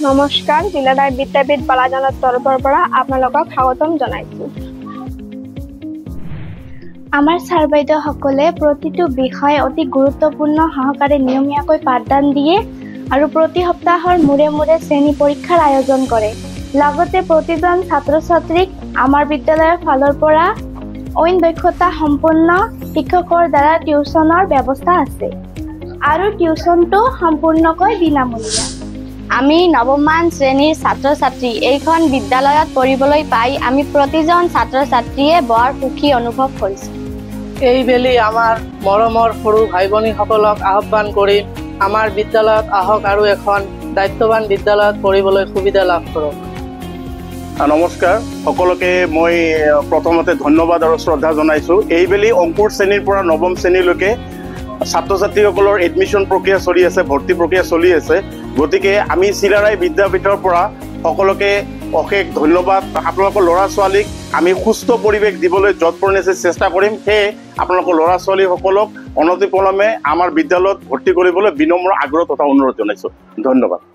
নমস্কাৰ, জিলাদাৰ বিদ্যাপীঠ বালাজানৰ তৰফৰ পৰা আপোনালোকক স্বাগতম জনাইছোঁ। আমাৰ ছাৰ বাইদেউসকলে প্ৰতিটো বিষয় অতি গুৰুত্বপূৰ্ণ সহকাৰে নিয়মীয়াকৈ পাঠদান দিয়ে আৰু প্ৰতি সপ্তাহৰ মূৰে মূৰে শ্ৰেণী পৰীক্ষাৰ আয়োজন কৰে। লগতে প্ৰতিজন ছাত্ৰ ছাত্ৰীক আমাৰ বিদ্যালয়ৰ ফালৰ পৰা অইন দক্ষতা সম্পন্ন শিক্ষকৰ দ্বাৰা টিউচনৰ ব্যৱস্থা আছে আৰু টিউচনটো সম্পূৰ্ণকৈ বিনামূলীয়া। আমি নৱমমান শ্ৰেণীৰ ছাত্ৰ ছাত্ৰী এইখন বিদ্যালয়ত পঢ়িবলৈ পাই আমি প্ৰতিজন ছাত্ৰ ছাত্ৰীয়ে বৰ সুখী অনুভৱ কৰিছোঁ। এইবেলি আমাৰ মৰমৰ সৰু ভাই ভনীসকলক আহ্বান কৰি আমাৰ বিদ্যালয়ত আহক আৰু এখন দায়িত্ববান বিদ্যালয়ত পঢ়িবলৈ সুবিধা লাভ কৰক। নমস্কাৰ, সকলোকে মই প্ৰথমতে ধন্যবাদ আৰু শ্ৰদ্ধা জনাইছোঁ। এইবেলি অংকুৰ শ্ৰেণীৰ পৰা নৱম শ্ৰেণীলৈকে ছাত্ৰ ছাত্ৰীসকলৰ এডমিশ্যন প্ৰক্ৰিয়া চলি আছে, ভৰ্তি প্ৰক্ৰিয়া চলি আছে। গতিকে আমি চিলাৰায় বিদ্যাপীঠৰ পৰা সকলোকে অশেষ ধন্যবাদ। আপোনালোকৰ ল'ৰা ছোৱালীক আমি সুস্থ পৰিৱেশ দিবলৈ যৎপৰোনাস্তি চেষ্টা কৰিম। সেয়ে আপোনালোকৰ ল'ৰা ছোৱালীসকলক অনতিপলমে আমাৰ বিদ্যালয়ত ভৰ্তি কৰিবলৈ বিনম্ৰ আগ্ৰহ তথা অনুৰোধ জনাইছোঁ। ধন্যবাদ।